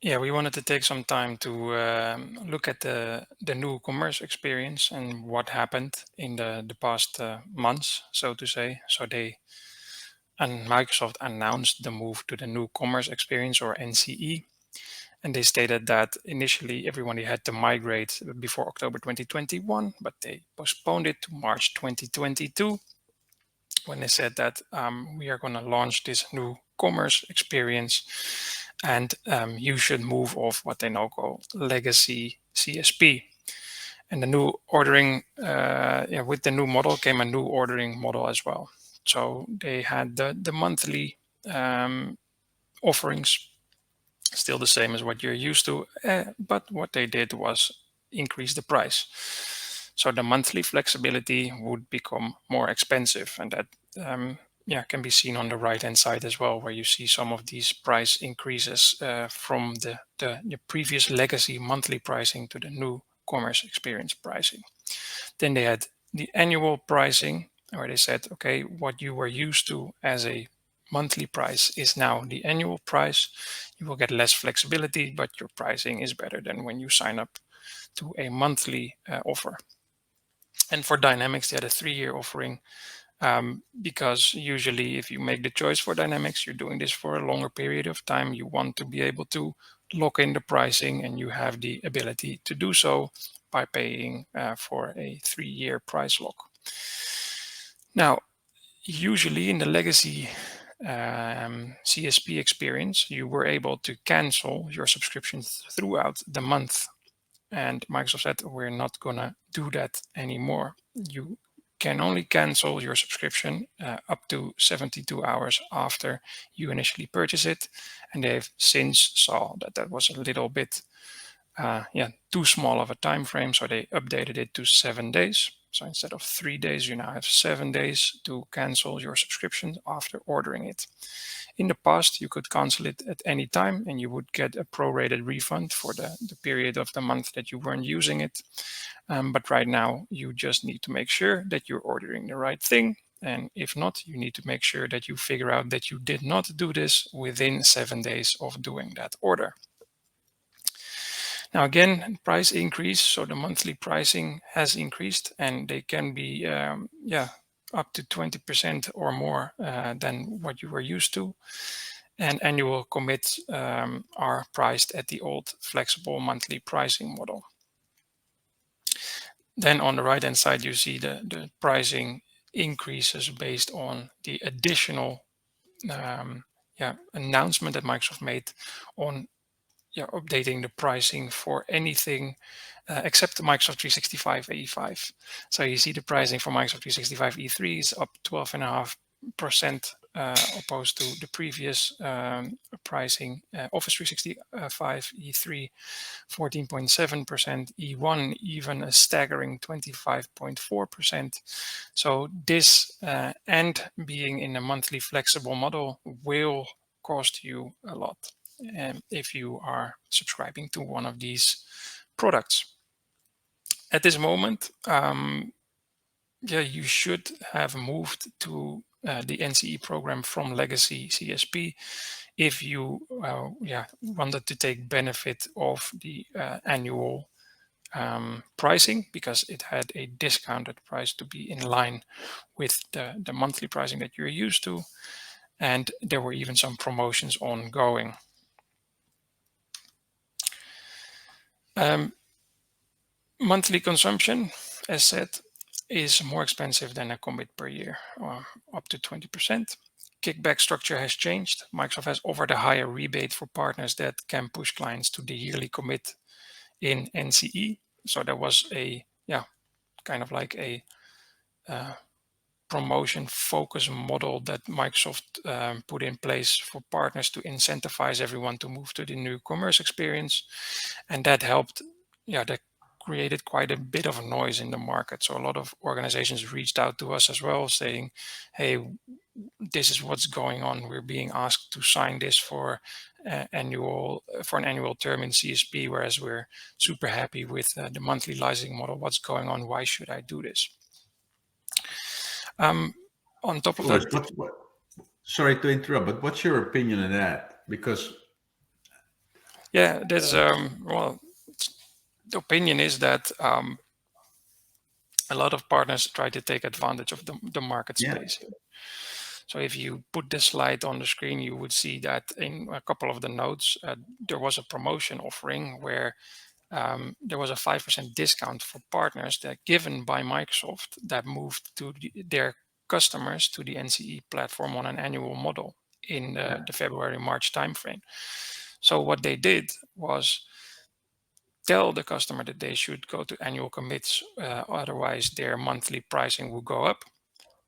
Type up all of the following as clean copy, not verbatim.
Yeah, we wanted to take some time to look at the new commerce experience and what happened in the past months, so to say. So and Microsoft announced the move to the new commerce experience, or NCE, and they stated that initially everybody had to migrate before October 2021, but they postponed it to March 2022 when they said that we are going to launch this new commerce experience, and you should move off what they now call legacy CSP. And the new ordering, with the new model came a new ordering model as well. So they had the monthly offerings, still the same as what you're used to, but what they did was increase the price. So the monthly flexibility would become more expensive, and that can be seen on the right hand side as well, where you see some of these price increases from the previous legacy monthly pricing to the new commerce experience pricing. Then they had the annual pricing, where they said, okay, what you were used to as a monthly price is now the annual price. You will get less flexibility, but your pricing is better than when you sign up to a monthly offer. And for Dynamics, they had a 3-year offering, because usually if you make the choice for Dynamics, you're doing this for a longer period of time. You want to be able to lock in the pricing, and you have the ability to do so by paying for a 3-year price lock. Now, usually in the legacy CSP experience, you were able to cancel your subscriptions throughout the month. And Microsoft said, we're not going to do that anymore. You can only cancel your subscription up to 72 hours after you initially purchase it. And they've since saw that that was a little bit too small of a time frame. So they updated it to 7 days. So instead of 3 days, you now have 7 days to cancel your subscription after ordering it. In the past, you could cancel it at any time and you would get a prorated refund for the period of the month that you weren't using it. But right now, you just need to make sure that you're ordering the right thing. And if not, you need to make sure that you figure out that you did not do this within 7 days of doing that order. Now again, price increase, so the monthly pricing has increased, and they can be up to 20% or more than what you were used to. And annual commits are priced at the old flexible monthly pricing model. Then on the right hand side, you see the pricing increases based on the additional announcement that Microsoft made on updating the pricing for anything except the Microsoft 365 E5. So you see the pricing for Microsoft 365 E3 is up 12.5%, opposed to the previous pricing. Office 365 E3, 14.7%, E1 even a staggering 25.4%. So this and being in a monthly flexible model will cost you a lot if you are subscribing to one of these products. At this moment, you should have moved to the NCE program from legacy CSP if you wanted to take benefit of the annual pricing, because it had a discounted price to be in line with the monthly pricing that you're used to. And there were even some promotions ongoing. Monthly consumption, as said, is more expensive than a commit per year, up to 20%. Kickback structure has changed. Microsoft has offered a higher rebate for partners that can push clients to the yearly commit in NCE. So there was a kind of like a promotion focus model that Microsoft put in place for partners to incentivize everyone to move to the new commerce experience, and that helped. That created quite a bit of noise in the market. So a lot of organizations reached out to us as well, saying, "Hey, this is what's going on. We're being asked to sign this for an annual term in CSP, whereas we're super happy with the monthly licensing model. What's going on? Why should I do this?" On top of Floris, that, sorry to interrupt, but what's your opinion on that? Because Yeah, there's well, the opinion is that a lot of partners try to take advantage of the market Yeah, space here. So if you put this slide on the screen, you would see that in a couple of the notes, there was a promotion offering where there was a 5% discount for partners that given by Microsoft that moved to their customers to the NCE platform on an annual model in yeah, the February-March timeframe. So what they did was tell the customer that they should go to annual commits, otherwise their monthly pricing will go up.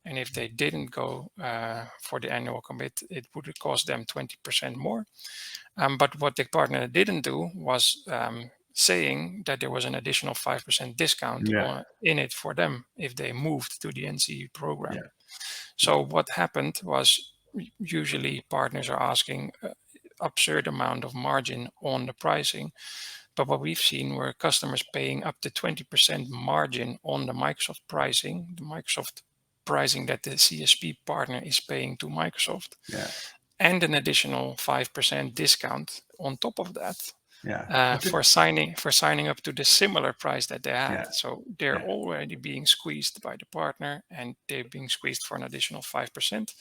And if they didn't go for the annual commit, it would cost them 20% more. But what the partner didn't do was saying that there was an additional 5% discount yeah, in it for them if they moved to the NCE program. yeah, So what happened was usually partners are asking absurd amount of margin on the pricing. But what we've seen were customers paying up to 20% margin on the Microsoft pricing, the Microsoft pricing that the CSP partner is paying to Microsoft, yeah, and an additional 5% discount on top of that yeah. But for signing up to the similar price that they had. yeah, So they're yeah, already being squeezed by the partner, and they're being squeezed for an additional 5%.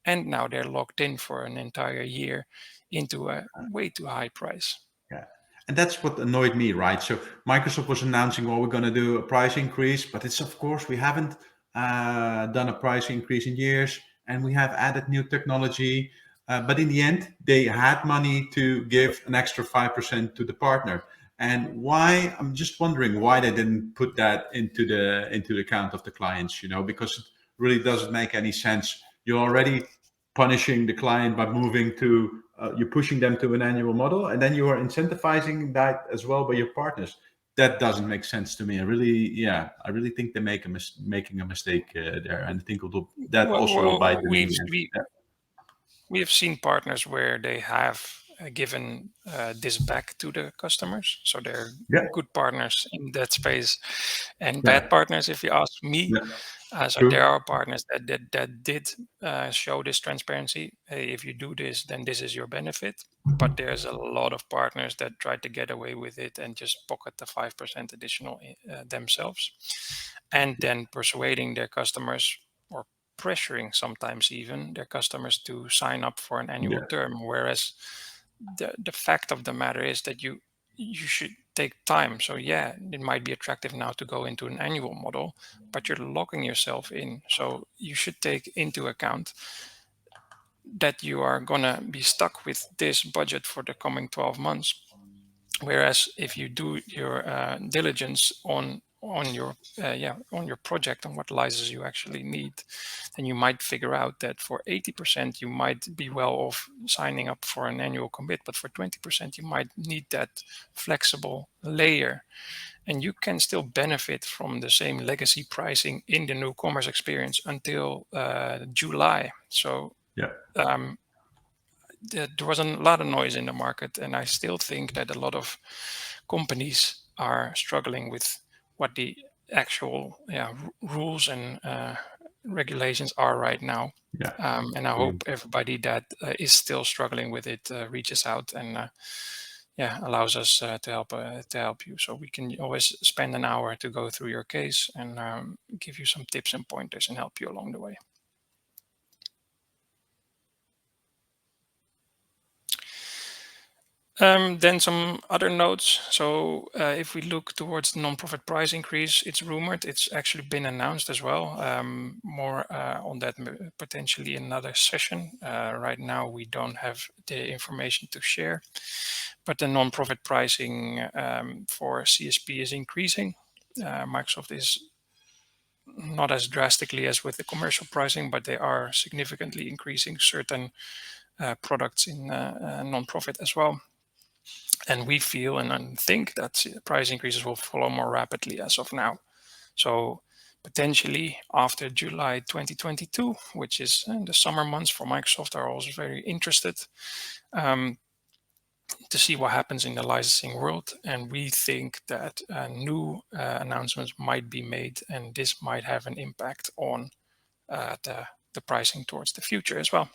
And now they're locked in for an entire year into a way too high price. yeah. And that's what annoyed me, right? So Microsoft was announcing, well, we're going to do a price increase, but it's of course we haven't done a price increase in years, and we have added new technology. But in the end, they had money to give an extra 5% to the partner. And why? I'm just wondering why they didn't put that into the account of the clients, because it really doesn't make any sense. You're already punishing the client by moving to you're pushing them to an annual model, and then you are incentivizing that as well by your partners. That doesn't make sense to me. I really think they're making a mistake there, and I think that also will bite Well, them in the end. we have seen partners where they have given this back to the customers. So they're Yeah, good partners in that space and bad yeah, partners, if you ask me. yeah, So there true. are partners that did show this transparency. Hey, if you do this, then this is your benefit. But there's a lot of partners that try to get away with it and just pocket the 5% additional themselves, and then persuading their customers or pressuring sometimes even their customers to sign up for an annual Yeah, term. Whereas the fact of the matter is that you should take time. So yeah, it might be attractive now to go into an annual model, but you're locking yourself in. So you should take into account that you are gonna be stuck with this budget for the coming 12 months. Whereas if you do your diligence on your project and what licenses you actually need, then you might figure out that for 80% you might be well off signing up for an annual commit, but for 20% you might need that flexible layer, and you can still benefit from the same legacy pricing in the new commerce experience until July. So yeah, um, there was a lot of noise in the market, and I still think that a lot of companies are struggling with what the actual rules and regulations are right now. yeah. And I hope everybody that is still struggling with it reaches out and allows us to help you. So we can always spend an hour to go through your case and give you some tips and pointers and help you along the way. Then some other notes. So if we look towards the non-profit price increase, it's rumored, it's actually been announced as well. More on that potentially in another session. Right now, we don't have the information to share, but the non-profit pricing for CSP is increasing. Microsoft is not as drastically as with the commercial pricing, but they are significantly increasing certain products in non-profit as well. And we feel and think that price increases will follow more rapidly as of now. So potentially after July 2022, which is in the summer months for Microsoft, are also very interested um, to see what happens in the licensing world. And we think that new announcements might be made, and this might have an impact on the pricing towards the future as well.